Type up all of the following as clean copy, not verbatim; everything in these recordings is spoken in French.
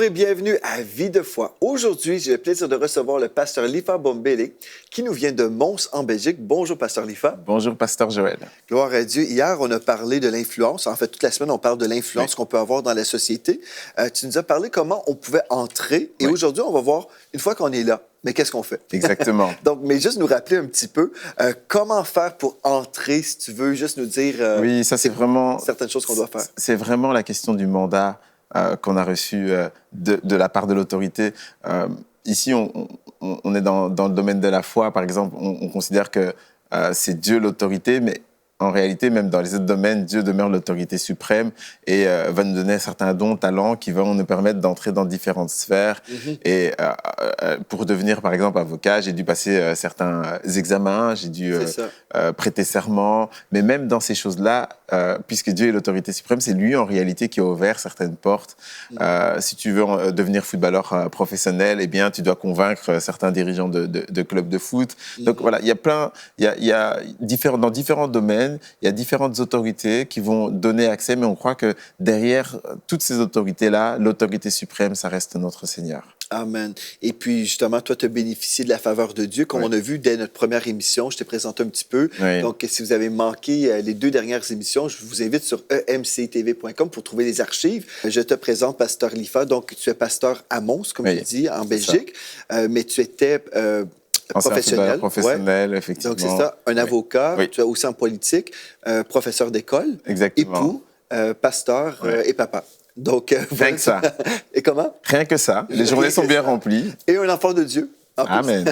et bienvenue à Vie de foi. Aujourd'hui, j'ai le plaisir de recevoir le pasteur Lifa Bombele qui nous vient de Mons en Belgique. Bonjour, pasteur Lifa. Bonjour, pasteur Joël. Gloire à Dieu. Hier, on a parlé de l'influence. En fait, toute la semaine, on parle de l'influence qu'on peut avoir dans la société. Tu nous as parlé comment on pouvait entrer. Et aujourd'hui, on va voir, une fois qu'on est là, mais qu'est-ce qu'on fait? Exactement. Donc, mais juste nous rappeler un petit peu comment faire pour entrer, si tu veux, juste nous dire oui, ça c'est vraiment certaines choses qu'on doit faire. C'est vraiment la question du mandat qu'on a reçu de la part de l'autorité. Ici, on est dans le domaine de la foi, par exemple, on considère que c'est Dieu l'autorité, mais en réalité, même dans les autres domaines, Dieu demeure l'autorité suprême et va nous donner certains dons, talents qui vont nous permettre d'entrer dans différentes sphères. Et pour devenir, par exemple, avocat, j'ai dû passer certains examens, j'ai dû prêter serment. Mais même dans ces choses-là, puisque Dieu est l'autorité suprême, c'est lui, en réalité, qui a ouvert certaines portes. Si tu veux devenir footballeur professionnel, eh bien, tu dois convaincre certains dirigeants de clubs de foot. Donc, voilà, il y a dans différents domaines, il y a différentes autorités qui vont donner accès, mais on croit que derrière toutes ces autorités-là, l'autorité suprême, ça reste notre Seigneur. Amen. Et puis, justement, toi, tu as bénéficié de la faveur de Dieu, comme on a vu dès notre première émission. Je t'ai présenté un petit peu. Donc, si vous avez manqué les 2 dernières émissions, je vous invite sur emctv.com pour trouver les archives. Je te présente, pasteur Lifa. Donc, tu es pasteur à Mons, comme je dis, en Belgique. Mais tu étais... professionnel, effectivement. Donc, c'est ça, un avocat, tu es aussi en politique, professeur d'école, époux, pasteur et papa. Donc, rien que ça. Et comment? Rien que ça. Les journées sont bien remplies. Et un enfant de Dieu. Amen.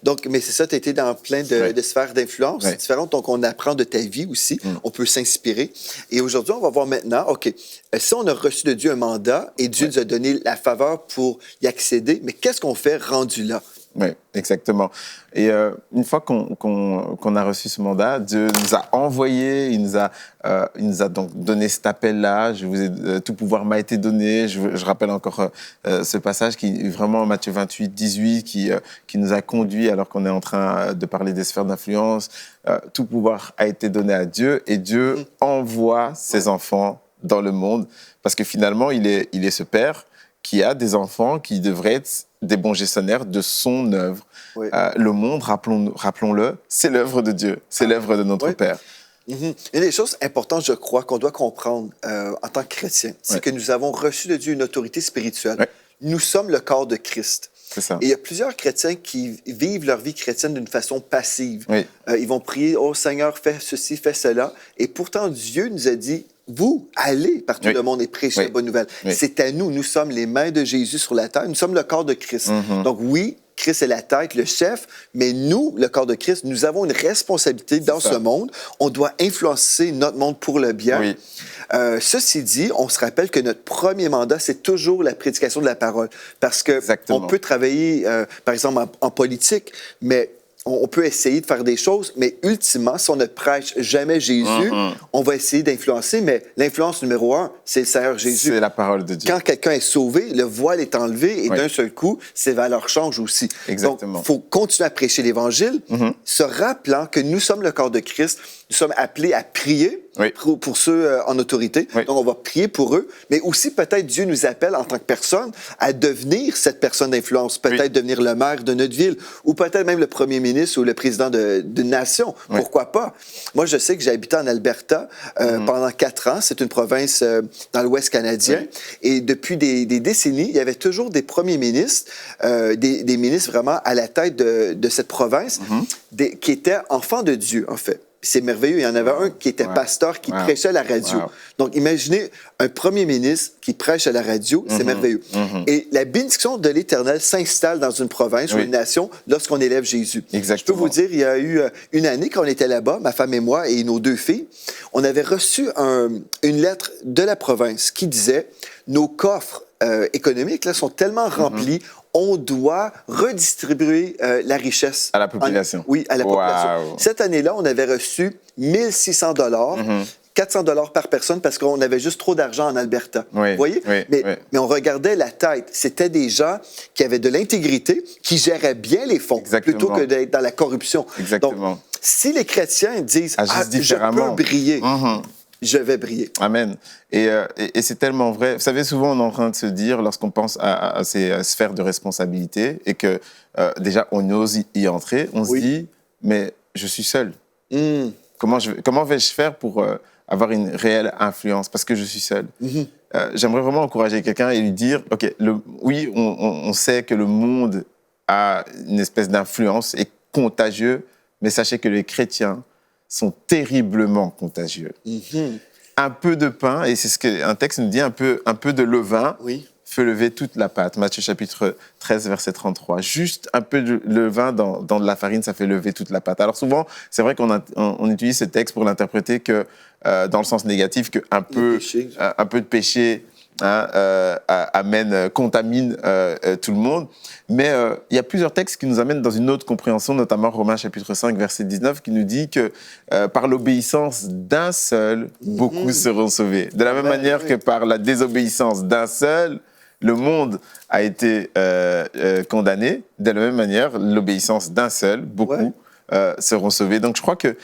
Donc, mais c'est ça, tu as été dans plein de sphères d'influence différentes. Donc, on apprend de ta vie aussi. On peut s'inspirer. Et aujourd'hui, on va voir maintenant, OK, si on a reçu de Dieu un mandat et Dieu nous a donné la faveur pour y accéder, mais qu'est-ce qu'on fait rendu là? Oui, exactement. Et une fois qu'on a reçu ce mandat, Dieu nous a envoyés, il nous a donc donné cet appel-là. Tout pouvoir m'a été donné. Je rappelle encore ce passage qui vraiment Matthieu 28, 18, qui nous a conduits alors qu'on est en train de parler des sphères d'influence. Tout pouvoir a été donné à Dieu et Dieu envoie ses enfants dans le monde parce que finalement, il est ce Père qui a des enfants qui devraient être des bons gestionnaires de son œuvre. Le monde, rappelons-le, c'est l'œuvre de Dieu, c'est l'œuvre de notre Père. Une des choses importantes, je crois, qu'on doit comprendre en tant que chrétien, c'est que nous avons reçu de Dieu une autorité spirituelle. Nous sommes le corps de Christ. C'est ça. Et il y a plusieurs chrétiens qui vivent leur vie chrétienne d'une façon passive. Ils vont prier, « Oh Seigneur, fais ceci, fais cela. » Et pourtant, Dieu nous a dit, vous, allez par tout le monde et prêchez la bonne nouvelle. C'est à nous. Nous sommes les mains de Jésus sur la terre. Nous sommes le corps de Christ. Donc oui, Christ est la tête, le chef, mais nous, le corps de Christ, nous avons une responsabilité dans ce monde. On doit influencer notre monde pour le bien. Ceci dit, on se rappelle que notre premier mandat, c'est toujours la prédication de la parole. Parce qu'on peut travailler, par exemple, en politique, mais on peut essayer de faire des choses, mais ultimement, si on ne prêche jamais Jésus, on va essayer d'influencer, mais l'influence numéro 1, c'est le Seigneur Jésus. C'est la parole de Dieu. Quand quelqu'un est sauvé, le voile est enlevé et d'un seul coup, ses valeurs changent aussi. Exactement. Donc, il faut continuer à prêcher l'Évangile, se rappelant que nous sommes le corps de Christ, nous sommes appelés à prier pour ceux en autorité. Donc, on va prier pour eux, mais aussi peut-être Dieu nous appelle en tant que personne à devenir cette personne d'influence, peut-être devenir le maire de notre ville ou peut-être même le premier ministre ou le président d'une nation. Pourquoi pas? Moi, je sais que j'ai habité en Alberta pendant 4 ans. C'est une province dans l'Ouest canadien. Et depuis des décennies, il y avait toujours des premiers ministres, des ministres vraiment à la tête de cette province, qui étaient enfants de Dieu, en fait. C'est merveilleux. Il y en avait un qui était pasteur, qui prêchait à la radio. Donc, imaginez un premier ministre qui prêche à la radio, c'est merveilleux. Et la bénédiction de l'Éternel s'installe dans une province ou une nation lorsqu'on élève Jésus. Je peux vous dire, il y a eu une année quand on était là-bas, ma femme et moi et nos 2 filles, on avait reçu une lettre de la province qui disait « Nos coffres économiques là, sont tellement remplis, on doit redistribuer la richesse. À la population. Oui, à la population. Cette année-là, on avait reçu 1 600 $, 400 $ par personne parce qu'on avait juste trop d'argent en Alberta. Vous voyez? Mais on regardait la tête. C'était des gens qui avaient de l'intégrité, qui géraient bien les fonds, plutôt que d'être dans la corruption. Donc, si les chrétiens disent « je peux briller », je vais briller. Amen. Et c'est tellement vrai. Vous savez, souvent, on est en train de se dire, lorsqu'on pense à ces sphères de responsabilité, et que déjà, on ose y entrer, on se dit, mais je suis seul. Comment vais-je faire pour avoir une réelle influence? Parce que je suis seul. J'aimerais vraiment encourager quelqu'un et lui dire, OK, oui, on sait que le monde a une espèce d'influence et contagieux, mais sachez que les chrétiens sont terriblement contagieux. Un peu de pain, et c'est ce qu'un texte nous dit, un peu de levain fait lever toute la pâte. Matthieu chapitre 13, verset 33. Juste un peu de levain dans de la farine, ça fait lever toute la pâte. Alors souvent, c'est vrai qu'on utilise ce texte pour l'interpréter que dans le sens négatif, qu'un peu de péché contamine tout le monde. Mais il y a plusieurs textes qui nous amènent dans une autre compréhension, notamment Romains chapitre 5, verset 19, qui nous dit que par l'obéissance d'un seul, beaucoup seront sauvés. De la même manière que par la désobéissance d'un seul, le monde a été condamné. De la même manière, l'obéissance d'un seul, beaucoup seront sauvés. Donc je crois que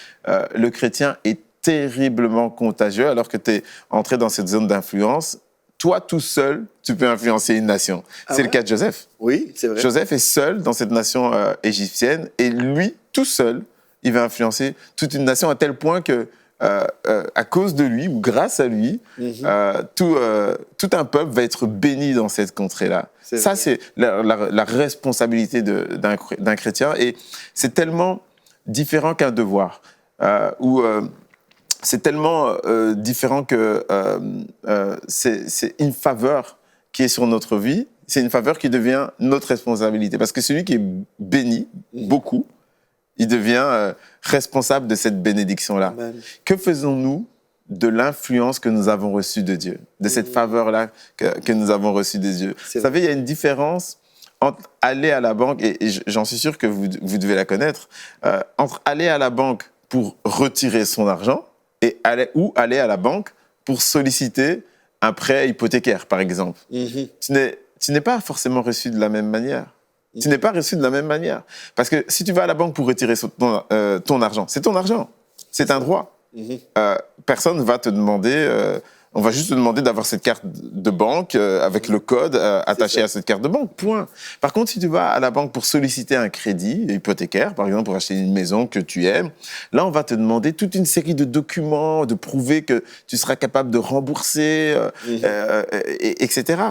le chrétien est terriblement contagieux alors que tu es entré dans cette zone d'influence. Toi, tout seul, tu peux influencer une nation. C'est le cas de Joseph. Oui, c'est vrai. Joseph est seul dans cette nation égyptienne et lui, tout seul, il va influencer toute une nation à tel point que, à cause de lui ou grâce à lui, tout un peuple va être béni dans cette contrée-là. Ça, c'est la responsabilité d'un chrétien et c'est tellement différent qu'un devoir. C'est tellement différent que c'est une faveur qui est sur notre vie, c'est une faveur qui devient notre responsabilité. Parce que celui qui est béni, beaucoup, il devient responsable de cette bénédiction-là. Amen. Que faisons-nous de l'influence que nous avons reçue de Dieu, de cette faveur-là que nous avons reçue de Dieu? Vous savez, il y a une différence entre aller à la banque, et j'en suis sûr que vous devez la connaître, entre aller à la banque pour retirer son argent, et aller à la banque pour solliciter un prêt hypothécaire, par exemple. Tu n'es pas forcément reçu de la même manière. Tu n'es pas reçu de la même manière. Parce que si tu vas à la banque pour retirer ton argent, c'est ton argent. C'est un droit. Personne ne va te demander... on va juste te demander d'avoir cette carte de banque avec le code attaché à cette carte de banque, point. Par contre, si tu vas à la banque pour solliciter un crédit hypothécaire, par exemple pour acheter une maison que tu aimes, là, on va te demander toute une série de documents, de prouver que tu seras capable de rembourser, etc.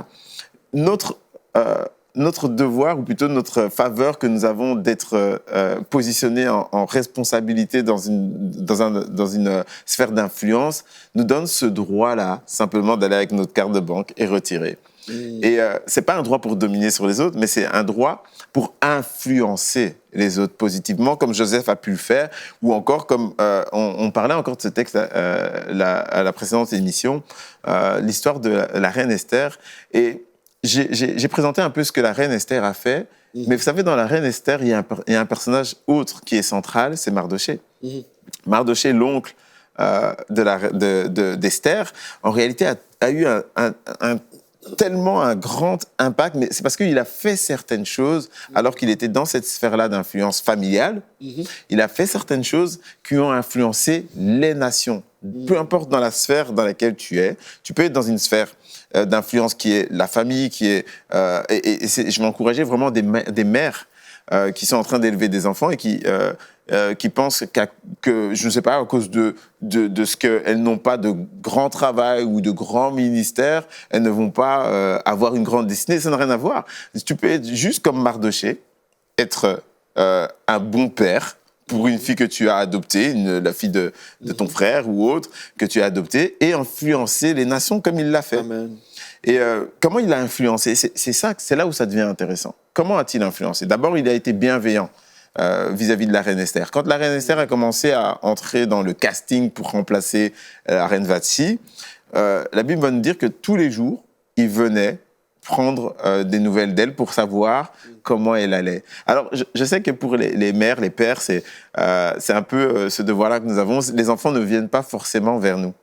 Notre devoir, ou plutôt notre faveur que nous avons d'être positionnés en responsabilité dans une sphère d'influence, nous donne ce droit-là, simplement d'aller avec notre carte de banque et retirer. Et c'est pas un droit pour dominer sur les autres, mais c'est un droit pour influencer les autres positivement, comme Joseph a pu le faire, ou encore comme on parlait encore de ce texte à la précédente émission, l'histoire de la reine Esther. Et j'ai présenté un peu ce que la reine Esther a fait, mais vous savez, dans la reine Esther, il y a un personnage autre qui est central, c'est Mardoché. Mardoché, l'oncle d'Esther, en réalité a eu tellement un grand impact, mais c'est parce qu'il a fait certaines choses alors qu'il était dans cette sphère-là d'influence familiale. Il a fait certaines choses qui ont influencé les nations. Peu importe dans la sphère dans laquelle tu es, tu peux être dans une sphère d'influence qui est la famille, qui est... je vais encourager vraiment des mères qui sont en train d'élever des enfants et qui pensent que, je ne sais pas, à cause de ce qu'elles n'ont pas de grand travail ou de grand ministère, elles ne vont pas avoir une grande destinée. Ça n'a rien à voir. Tu peux être juste comme Mardoché, être un bon père pour une fille que tu as adoptée, la fille de ton frère ou autre, que tu as adoptée, et influencer les nations comme il l'a fait. Amen. Et comment il a influencé? C'est là où ça devient intéressant. Comment a-t-il influencé? D'abord, il a été bienveillant vis-à-vis de la reine Esther. Quand la reine Esther a commencé à entrer dans le casting pour remplacer la reine Vashti, la Bible va nous dire que tous les jours, il venait prendre des nouvelles d'elle pour savoir comment elle allait. Alors, je sais que pour les mères, les pères, c'est un peu ce devoir-là que nous avons. Les enfants ne viennent pas forcément vers nous.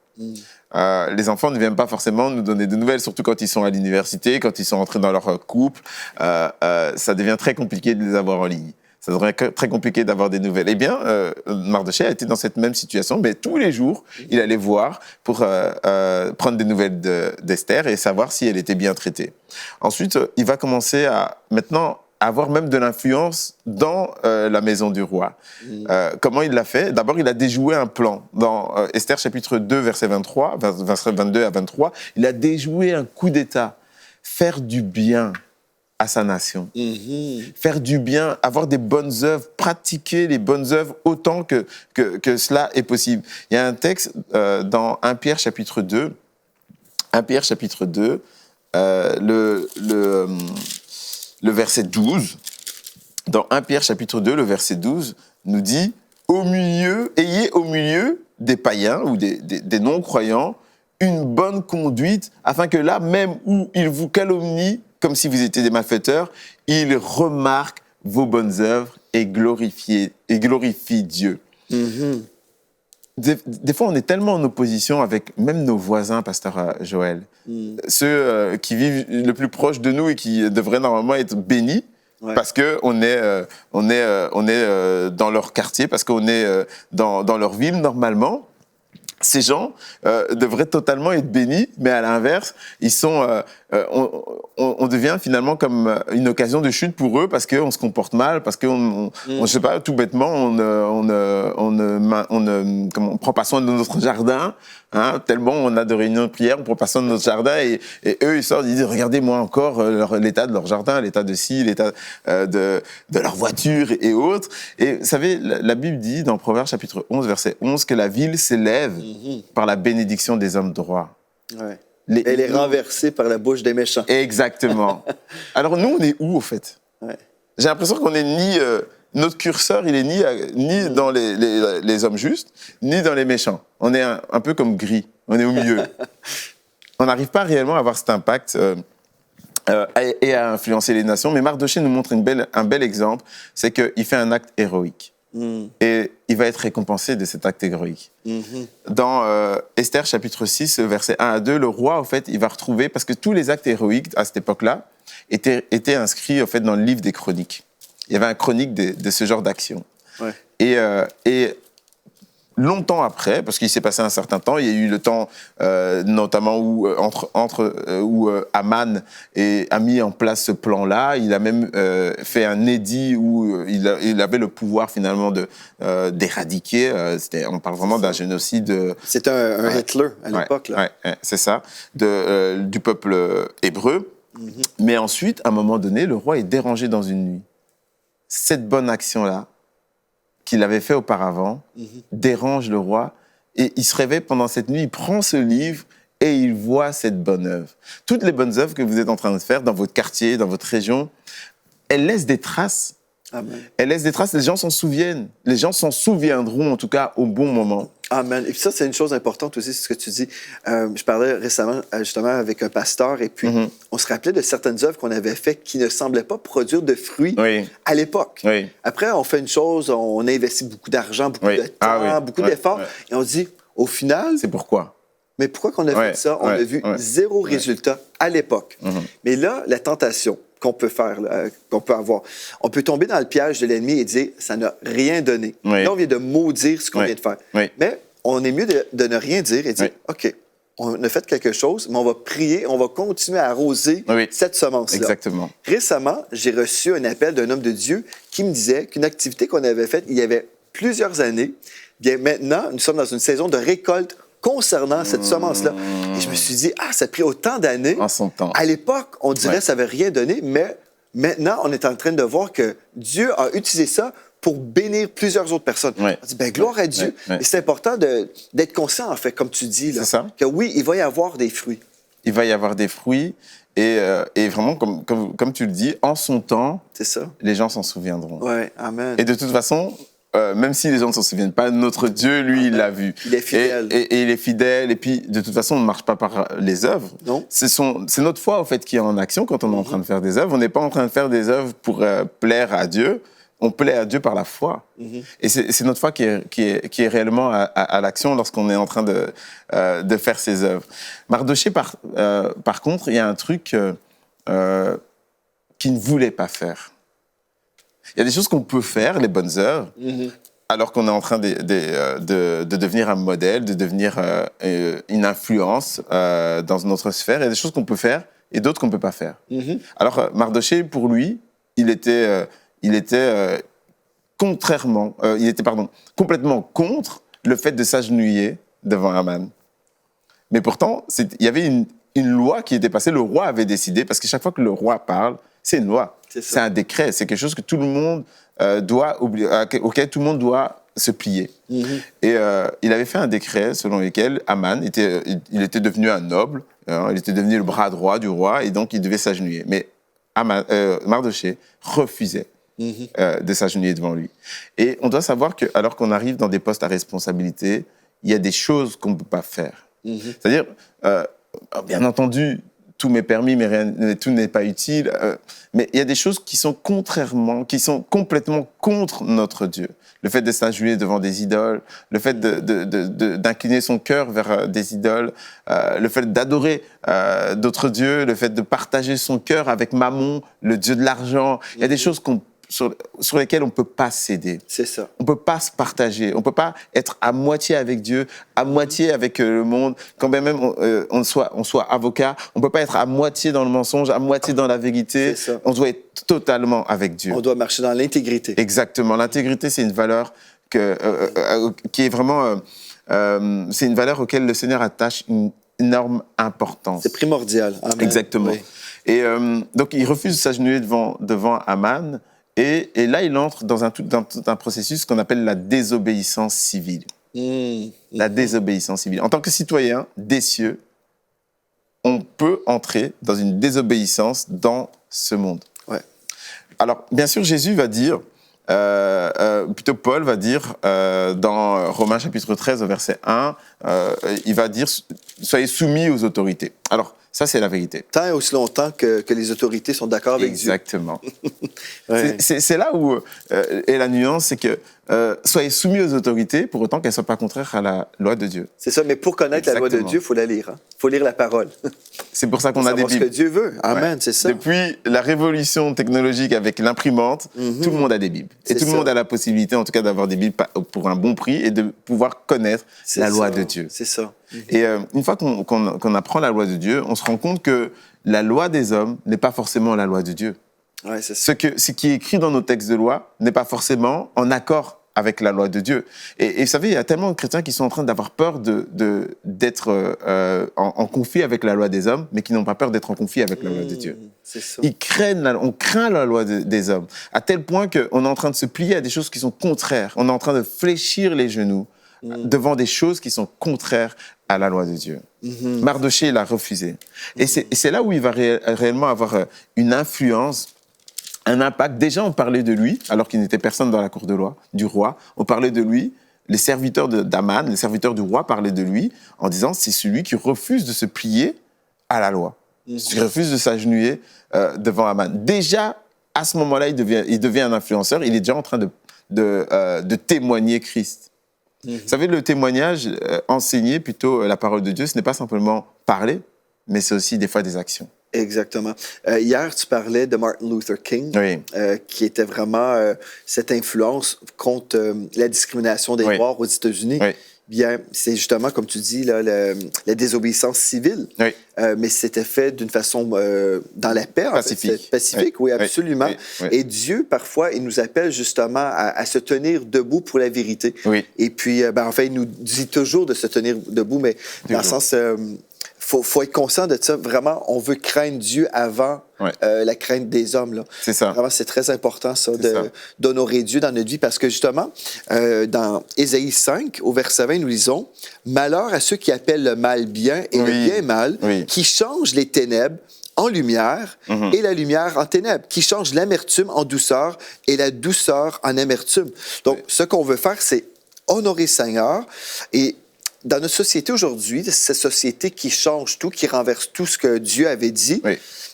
Les enfants ne viennent pas forcément nous donner de nouvelles, surtout quand ils sont à l'université, quand ils sont entrés dans leur couple. Ça devient très compliqué de les avoir en ligne. ça devrait être très compliqué d'avoir des nouvelles. Eh bien, Mardochée a été dans cette même situation, mais tous les jours, il allait voir pour prendre des nouvelles d'Esther et savoir si elle était bien traitée. Ensuite, il va commencer à maintenant avoir même de l'influence dans la maison du roi. Comment il l'a fait? D'abord, il a déjoué un plan. Dans Esther chapitre 2, verset 23, verset 22 à 23, il a déjoué un coup d'État. Faire du bien à sa nation. Faire du bien, avoir des bonnes œuvres, pratiquer les bonnes œuvres autant que cela est possible. Il y a un texte dans 1 Pierre chapitre 2, 1 Pierre chapitre 2, le verset 12, dans 1 Pierre chapitre 2, le verset 12, nous dit « Ayez au milieu des païens ou des non-croyants une bonne conduite, afin que là, même où ils vous calomnient, comme si vous étiez des malfaiteurs, ils remarquent vos bonnes œuvres et glorifient Dieu. » Des fois, on est tellement en opposition avec même nos voisins, pasteur Joël, ceux qui vivent le plus proche de nous et qui devraient normalement être bénis, parce qu'on est, dans leur quartier, parce qu'on est dans leur ville normalement. Ces gens devraient totalement être bénis, mais à l'inverse, ils sont, on devient finalement comme une occasion de chute pour eux parce qu'on se comporte mal, parce qu'on, je sais pas, tout bêtement, on prend pas soin de notre jardin, hein, tellement on a de réunions de prière, on prend pas soin de notre jardin et eux ils sortent, ils disent regardez-moi encore l'état de leur jardin, l'état de ci, l'état de leur voiture et autres. Et vous savez, la Bible dit dans Proverbes chapitre 11 verset 11 que la ville s'élève par la bénédiction des hommes droits. Elle est renversée par la bouche des méchants. Exactement. Alors nous, on est où, au fait? J'ai l'impression qu'on est ni... notre curseur, il est ni dans les hommes justes, ni dans les méchants. On est un peu comme gris. On est au milieu. On n'arrive pas réellement à avoir cet impact et à influencer les nations. Mais Mardochée nous montre un bel exemple. C'est qu'il fait un acte héroïque. Et il va être récompensé de cet acte héroïque. Dans Esther chapitre 6, versets 1 à 2, le roi, en fait, il va retrouver, parce que tous les actes héroïques à cette époque-là étaient inscrits en fait, dans le livre des chroniques. Il y avait un chronique de ce genre d'action. Et longtemps après, parce qu'il s'est passé un certain temps, il y a eu le temps notamment où, où Aman a mis en place ce plan-là. Il a même fait un édit où il avait le pouvoir finalement d'éradiquer. On parle vraiment d'un génocide. C'était un Hitler à l'époque. C'est ça, du peuple hébreu. Mais ensuite, à un moment donné, le roi est dérangé dans une nuit. Cette bonne action-là, qu'il avait fait auparavant, dérange le roi, et il se réveille pendant cette nuit, il prend ce livre et il voit cette bonne œuvre. Toutes les bonnes œuvres que vous êtes en train de faire dans votre quartier, dans votre région, elles laissent des traces. Amen. Elles laissent des traces, les gens s'en souviennent. Les gens s'en souviendront, en tout cas, au bon moment. Amen. Et puis ça, c'est une chose importante aussi, c'est ce que tu dis. Je parlais récemment, justement, avec un pasteur, et puis on se rappelait de certaines œuvres qu'on avait faites qui ne semblaient pas produire de fruits à l'époque. Après, on fait une chose, on investit beaucoup d'argent, beaucoup de temps, beaucoup d'efforts, et on dit, au final... C'est pourquoi? Mais pourquoi qu'on a fait ça? On a vu zéro résultat à l'époque. Mais là, la tentation qu'on peut faire, qu'on peut avoir, on peut tomber dans le piège de l'ennemi et dire, ça n'a rien donné. Là, on vient de maudire ce qu'on vient de faire. Mais on est mieux de ne rien dire et dire, OK, on a fait quelque chose, mais on va prier, on va continuer à arroser cette semence-là. Exactement. Récemment, j'ai reçu un appel d'un homme de Dieu qui me disait qu'une activité qu'on avait faite il y avait plusieurs années, bien maintenant, nous sommes dans une saison de récolte concernant cette semence-là. Et je me suis dit, ça a pris autant d'années. En son temps. À l'époque, on dirait que ça n'avait rien donné, mais maintenant, on est en train de voir que Dieu a utilisé ça pour bénir plusieurs autres personnes. On dit, gloire à Dieu. Et c'est important d'être conscient, en fait, comme tu dis, là, que oui, il va y avoir des fruits. Il va y avoir des fruits. Et vraiment, comme tu le dis, en son temps, les gens s'en souviendront. Amen. Et de toute façon, même si les gens ne s'en souviennent pas, notre Dieu, lui, il l'a vu. Il est fidèle. Et il est fidèle. Et puis, de toute façon, on ne marche pas par les œuvres. Non. C'est notre foi, en fait, qui est en action quand on est en train de faire des œuvres. On n'est pas en train de faire des œuvres pour plaire à Dieu. On plaît à Dieu par la foi. Et c'est notre foi qui est réellement à l'action lorsqu'on est en train de faire ces œuvres. Mardochée, par contre, il y a un truc qu'il ne voulait pas faire. Il y a des choses qu'on peut faire, les bonnes œuvres, alors qu'on est en train de devenir un modèle, de devenir une influence dans notre sphère. Il y a des choses qu'on peut faire et d'autres qu'on ne peut pas faire. Alors, Mardochée, pour lui, il était complètement contre le fait de s'agenouiller devant Aman. Mais pourtant, il y avait une loi qui était passée, le roi avait décidé, parce que chaque fois que le roi parle, c'est une loi, c'est un décret, c'est quelque chose que tout le monde auquel tout le monde doit se plier. Et il avait fait un décret selon lequel Aman il était devenu un noble, il était devenu le bras droit du roi, et donc il devait s'agenouiller. Mais Mardochée refusait de s'agenouiller devant lui. Et on doit savoir que, alors qu'on arrive dans des postes à responsabilité, il y a des choses qu'on ne peut pas faire. C'est-à-dire, bien entendu, tout m'est permis, mais tout n'est pas utile. Mais il y a des choses qui sont complètement contre notre Dieu. Le fait de s'agenouiller devant des idoles, le fait d'incliner son cœur vers des idoles, le fait d'adorer d'autres dieux, le fait de partager son cœur avec Mammon, le dieu de l'argent. Il y a des choses sur lesquelles on ne peut pas céder. C'est ça. On ne peut pas se partager. On ne peut pas être à moitié avec Dieu, à moitié avec le monde. Quand bien même on soit avocat, on ne peut pas être à moitié dans le mensonge, à moitié dans la vérité. On doit être totalement avec Dieu. On doit marcher dans l'intégrité. Exactement. L'intégrité, c'est une valeur qui est vraiment... c'est une valeur auquel le Seigneur attache une énorme importance. C'est primordial. Amen. Exactement. Oui. Et donc, il refuse de s'agenouiller devant Aman. Et là, il entre dans un processus qu'on appelle la désobéissance civile. La désobéissance civile. En tant que citoyen des cieux, on peut entrer dans une désobéissance dans ce monde. Ouais. Alors, bien sûr, Jésus va dire, plutôt Paul va dire, dans Romains chapitre 13, au verset 1, il va dire « Soyez soumis aux autorités ». Alors, ça, c'est la vérité. Tant et aussi longtemps que les autorités sont d'accord avec Dieu. Exactement. C'est là où est la nuance, c'est que soyez soumis aux autorités pour autant qu'elles ne soient pas contraires à la loi de Dieu. C'est ça, mais pour connaître la loi de Dieu, il faut la lire. Il faut lire la parole. C'est pour ça qu'on a des Bibles. Ce que Dieu veut. Amen, c'est ça. Depuis la révolution technologique avec l'imprimante, tout le monde a des Bibles. Et tout le monde a la possibilité, en tout cas, d'avoir des Bibles pour un bon prix et de pouvoir connaître la loi de Dieu. C'est ça. Et une fois qu'on apprend la loi de Dieu, on se rend compte que la loi des hommes n'est pas forcément la loi de Dieu. Ouais, c'est ça. Ce qui est écrit dans nos textes de loi n'est pas forcément en accord avec la loi de Dieu. Et vous savez, il y a tellement de chrétiens qui sont en train d'avoir peur d'être en conflit avec la loi des hommes, mais qui n'ont pas peur d'être en conflit avec la loi de Dieu. C'est ça. On craint la loi des hommes, à tel point qu'on est en train de se plier à des choses qui sont contraires. On est en train de fléchir les genoux devant des choses qui sont contraires à la loi de Dieu. Mardochée l'a refusé. Et c'est là où il va réellement avoir une influence, un impact. Déjà, on parlait de lui, alors qu'il n'était personne dans la cour du roi. On parlait de lui. Les serviteurs d'Aman, les serviteurs du roi parlaient de lui en disant c'est celui qui refuse de se plier à la loi. Qui refuse de s'agenouiller devant Aman. Déjà, à ce moment-là, il devient un influenceur. Il est déjà en train de témoigner Christ. Vous savez, le témoignage, enseigner plutôt la parole de Dieu, ce n'est pas simplement parler, mais c'est aussi des fois des actions. Exactement. Hier, tu parlais de Martin Luther King, qui était vraiment cette influence contre la discrimination des Noirs aux États-Unis. Oui. Bien, c'est justement, comme tu dis, là, la désobéissance civile. Oui. Mais c'était fait d'une façon dans la paix. Pacifique. En fait. Pacifique, oui, absolument. Oui. Et Dieu, parfois, il nous appelle justement à se tenir debout pour la vérité. Oui. Et puis, en fait, il nous dit toujours de se tenir debout, mais dans le sens... faut être conscient de ça. Vraiment, on veut craindre Dieu avant la crainte des hommes. Là. C'est ça. Vraiment, c'est très important, ça, d'honorer Dieu dans notre vie, parce que justement, dans Ésaïe 5, au verset 20, nous lisons « Malheur à ceux qui appellent le mal bien et le bien mal, qui changent les ténèbres en lumière et la lumière en ténèbres, qui changent l'amertume en douceur et la douceur en amertume. » Donc, ce qu'on veut faire, c'est honorer le Seigneur. Et dans notre société aujourd'hui, cette société qui change tout, qui renverse tout ce que Dieu avait dit,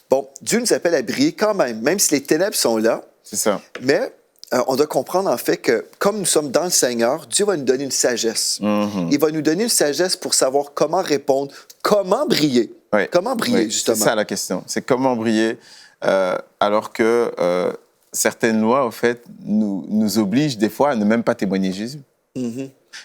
bon, Dieu nous appelle à briller quand même si les ténèbres sont là. C'est ça. Mais on doit comprendre en fait que comme nous sommes dans le Seigneur, Dieu va nous donner une sagesse. Il va nous donner une sagesse pour savoir comment répondre, comment briller. Comment briller, justement. C'est ça la question. C'est comment briller alors que certaines lois, en fait, nous obligent des fois à ne même pas témoigner Jésus.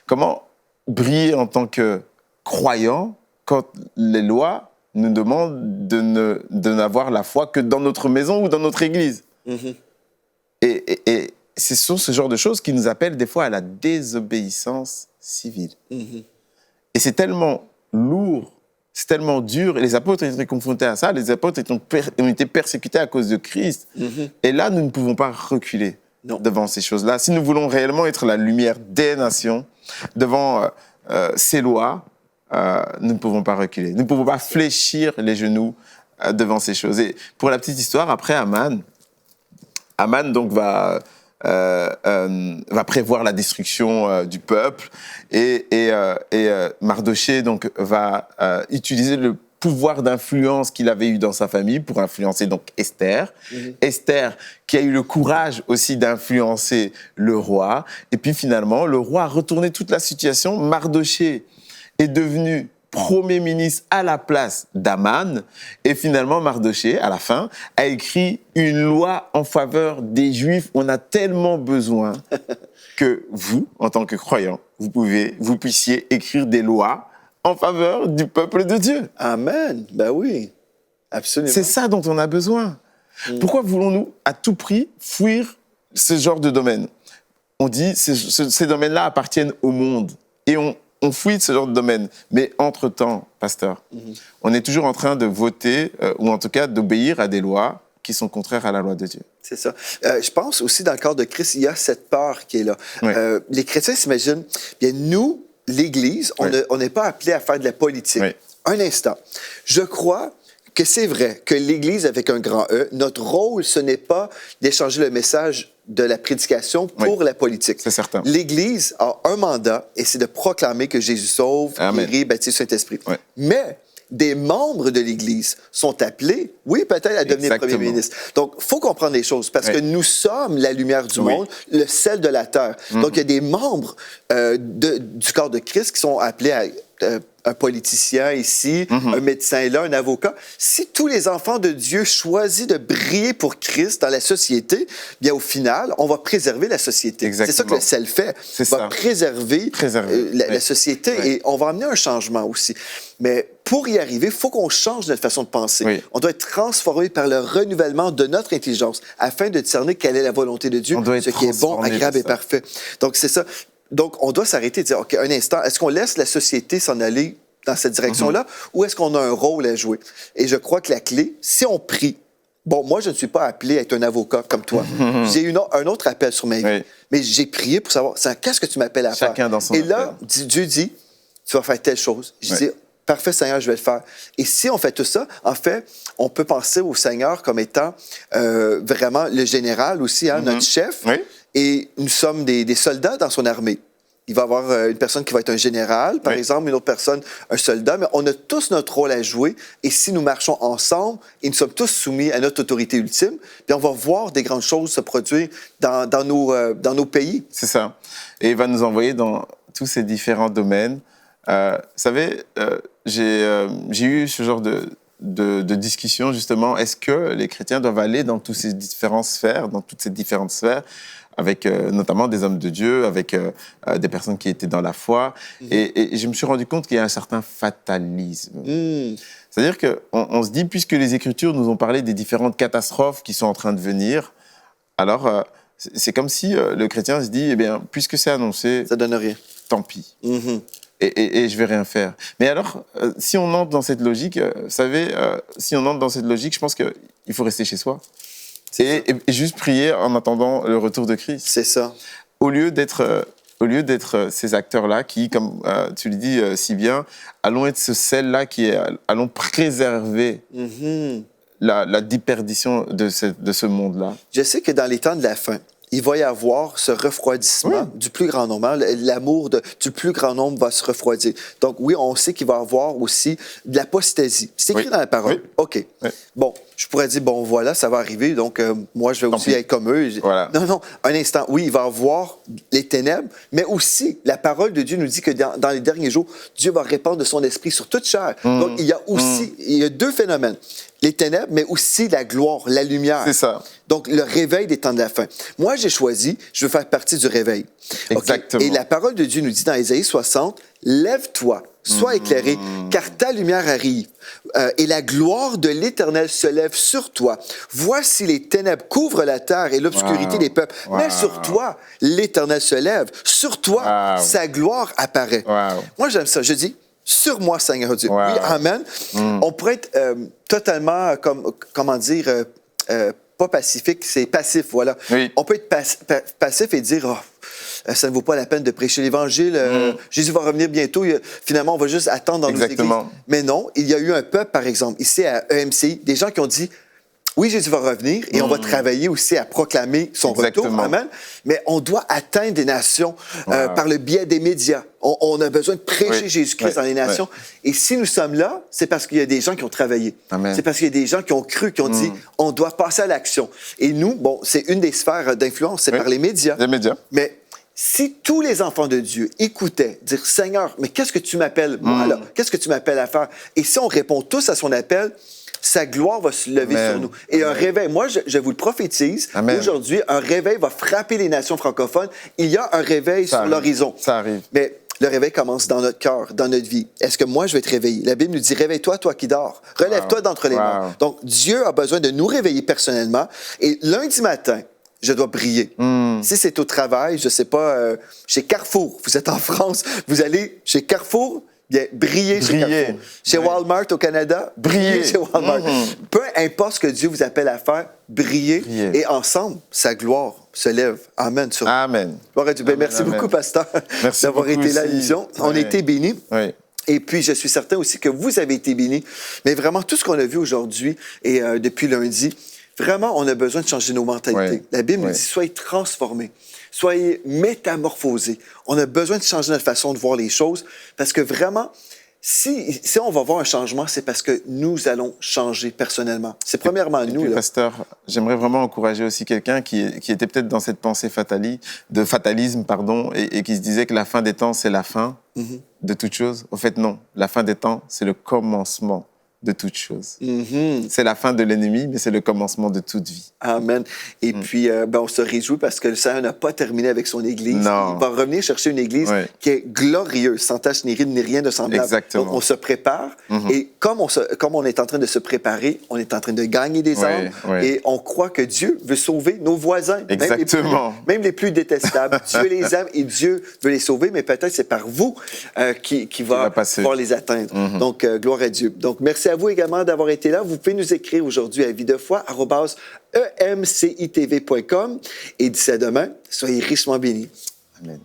Comment briller en tant que croyant quand les lois nous demandent de n'avoir la foi que dans notre maison ou dans notre église? Et ce sont ce genre de choses qui nous appellent des fois à la désobéissance civile. Et c'est tellement lourd, c'est tellement dur. Et les apôtres étaient confrontés à ça. Les apôtres ont été persécutés à cause de Christ. Et là, nous ne pouvons pas reculer devant ces choses-là. Si nous voulons réellement être la lumière des nations, devant ces lois, nous ne pouvons pas reculer. Nous ne pouvons pas fléchir les genoux devant ces choses. Et pour la petite histoire, après Aman donc va prévoir la destruction du peuple et Mardochée donc va utiliser le pouvoir d'influence qu'il avait eu dans sa famille pour influencer donc Esther. Esther qui a eu le courage aussi d'influencer le roi. Et puis finalement, le roi a retourné toute la situation. Mardochée est devenu Premier ministre à la place d'Aman. Et finalement, Mardochée, à la fin, a écrit une loi en faveur des Juifs. On a tellement besoin que vous, en tant que croyants, vous puissiez écrire des lois en faveur du peuple de Dieu. Amen. Ben oui, absolument. C'est ça dont on a besoin. Pourquoi voulons-nous à tout prix fuir ce genre de domaine? On dit que ces domaines-là appartiennent au monde. Et on fuit ce genre de domaine. Mais entre-temps, pasteur, on est toujours en train de voter, ou en tout cas d'obéir à des lois qui sont contraires à la loi de Dieu. C'est ça. Je pense aussi, dans le corps de Christ, il y a cette peur qui est là. Oui. Les chrétiens s'imaginent, bien nous, l'Église, on n'est pas appelé à faire de la politique. Oui. Un instant. Je crois que c'est vrai que l'Église, avec un grand E, notre rôle, ce n'est pas d'échanger le message de la prédication pour la politique. C'est certain. L'Église a un mandat, et c'est de proclamer que Jésus sauve, guérit, baptise, Saint-Esprit. Oui. Mais des membres de l'Église sont appelés, oui, peut-être à devenir Premier ministre. Donc, il faut comprendre les choses, parce que nous sommes la lumière du monde, le sel de la terre. Donc, il y a des membres du corps de Christ qui sont appelés à... un politicien ici, un médecin là, un avocat. Si tous les enfants de Dieu choisissent de briller pour Christ dans la société, bien au final, on va préserver la société. Exactement. C'est ça que le sel fait. On va préserver la société et on va amener un changement aussi. Mais pour y arriver, il faut qu'on change notre façon de penser. On doit être transformé par le renouvellement de notre intelligence afin de discerner quelle est la volonté de Dieu, ce qui est bon, agréable et parfait. Donc, c'est ça. Donc, on doit s'arrêter et dire, OK, un instant, est-ce qu'on laisse la société s'en aller dans cette direction-là ou est-ce qu'on a un rôle à jouer? Et je crois que la clé, si on prie, bon, moi, je ne suis pas appelé à être un avocat comme toi. J'ai eu un autre appel sur ma vie, mais j'ai prié pour savoir, qu'est-ce que tu m'appelles à faire? Chacun dans son Et là, Dieu dit, tu vas faire telle chose. Je dis, parfait, Seigneur, je vais le faire. Et si on fait tout ça, en fait, on peut penser au Seigneur comme étant vraiment le général aussi, notre chef. Et nous sommes des soldats dans son armée. Il va y avoir une personne qui va être un général, par exemple, une autre personne, un soldat, mais on a tous notre rôle à jouer. Et si nous marchons ensemble et nous sommes tous soumis à notre autorité ultime, puis on va voir des grandes choses se produire dans nos pays. C'est ça. Et il va nous envoyer dans tous ces différents domaines. Vous savez, j'ai eu ce genre de discussion, justement. Est-ce que les chrétiens doivent aller dans toutes ces différentes sphères, avec notamment des hommes de Dieu, avec des personnes qui étaient dans la foi. Et je me suis rendu compte qu'il y a un certain fatalisme. C'est-à-dire qu'on se dit, puisque les Écritures nous ont parlé des différentes catastrophes qui sont en train de venir, alors c'est comme si le chrétien se dit, eh bien, puisque c'est annoncé... Ça donne rien. Tant pis. Et je vais rien faire. Mais alors, si on entre dans cette logique, vous savez, si on entre dans cette logique, je pense qu'il faut rester chez soi. Et juste prier en attendant le retour de Christ. C'est ça. Au lieu d'être ces acteurs-là qui, comme tu le dis si bien, allons être ce sel-là allons préserver la déperdition de ce monde-là. Je sais que dans les temps de la fin, il va y avoir ce refroidissement du plus grand nombre. L'amour du plus grand nombre va se refroidir. Donc oui, on sait qu'il va y avoir aussi de l'apostasie. C'est écrit dans la parole. OK. Bon, je pourrais dire, bon, voilà, ça va arriver, donc moi, je vais aussi être comme eux. Voilà. Non, non, un instant. Oui, il va y avoir les ténèbres, mais aussi, la parole de Dieu nous dit que dans les derniers jours, Dieu va répandre de son esprit sur toute chair. Donc, il y a aussi, il y a deux phénomènes. Les ténèbres, mais aussi la gloire, la lumière. C'est ça. Donc, le réveil des temps de la fin. Moi, j'ai choisi, je veux faire partie du réveil. Exactement. Okay? Et la parole de Dieu nous dit dans Ésaïe 60, « Lève-toi, sois éclairé, car ta lumière arrive, et la gloire de l'Éternel se lève sur toi. Voici les ténèbres couvrent la terre et l'obscurité des peuples. Mais sur toi, l'Éternel se lève. Sur toi, sa gloire apparaît. » Moi, j'aime ça. Je dis, sur moi, Seigneur Dieu. Oui, amen. On pourrait être totalement, comment dire, pas pacifique, c'est passif, voilà. Oui. On peut être passif et dire, oh, ça ne vaut pas la peine de prêcher l'Évangile, Jésus va revenir bientôt, finalement, on va juste attendre dans nos églises. Mais non, il y a eu un peuple, par exemple, ici à EMCI, des gens qui ont dit, oui, Jésus va revenir et on va travailler aussi à proclamer son retour. Amen. Mais on doit atteindre des nations par le biais des médias. On a besoin de prêcher Jésus-Christ dans les nations. Et si nous sommes là, c'est parce qu'il y a des gens qui ont travaillé. C'est parce qu'il y a des gens qui ont cru, qui ont dit, on doit passer à l'action. Et nous, bon, c'est une des sphères d'influence, c'est par les médias. Les médias. Mais si tous les enfants de Dieu écoutaient, dire, Seigneur, mais qu'est-ce que tu m'appelles, moi, là? Qu'est-ce que tu m'appelles à faire? Et si on répond tous à son appel, sa gloire va se lever sur nous. Et un réveil, moi, je vous le prophétise, aujourd'hui, un réveil va frapper les nations francophones. Il y a un réveil sur l'horizon. Ça arrive. Mais le réveil commence dans notre cœur, dans notre vie. Est-ce que moi, je vais te réveiller? La Bible nous dit, réveille-toi, toi qui dors. Relève-toi d'entre les morts. Donc, Dieu a besoin de nous réveiller personnellement. Et lundi matin, je dois briller. Si c'est au travail, je ne sais pas, chez Carrefour, vous êtes en France, vous allez chez Carrefour, bien, briller chez Carrefour. Chez Walmart au Canada, briller chez Walmart. Peu importe ce que Dieu vous appelle à faire, briller. Et ensemble, sa gloire se lève. Amen. Amen. Gloire à Dieu. Ben, merci beaucoup, pasteur, d'avoir été là à l'émission. On a été bénis. Et puis, je suis certain aussi que vous avez été bénis. Mais vraiment, tout ce qu'on a vu aujourd'hui et depuis lundi, vraiment, on a besoin de changer nos mentalités. La Bible nous dit, soyez transformés, soyez métamorphosés. On a besoin de changer notre façon de voir les choses parce que vraiment, si on va voir un changement, c'est parce que nous allons changer personnellement. C'est premièrement nous. Puis, pasteur, j'aimerais vraiment encourager aussi quelqu'un qui était peut-être dans cette pensée de fatalisme, et qui se disait que la fin des temps, c'est la fin de toute chose. Au fait, non. La fin des temps, c'est le commencement de toute chose. C'est la fin de l'ennemi, mais c'est le commencement de toute vie. Amen. Et puis, on se réjouit parce que le Seigneur n'a pas terminé avec son Église. Non. Il va revenir chercher une Église qui est glorieuse, sans tache ni ride, ni rien de semblable. Exactement. Donc, on se prépare. Et comme on est en train de se préparer, on est en train de gagner des âmes. Et on croit que Dieu veut sauver nos voisins. Exactement. Même les plus détestables. Dieu les aime et Dieu veut les sauver, mais peut-être c'est par vous qui va pouvoir les atteindre. Donc, gloire à Dieu. Donc, merci à vous également d'avoir été là. Vous pouvez nous écrire aujourd'hui à videfoi@emcitv.com. Et d'ici à demain, soyez richement bénis. Amen.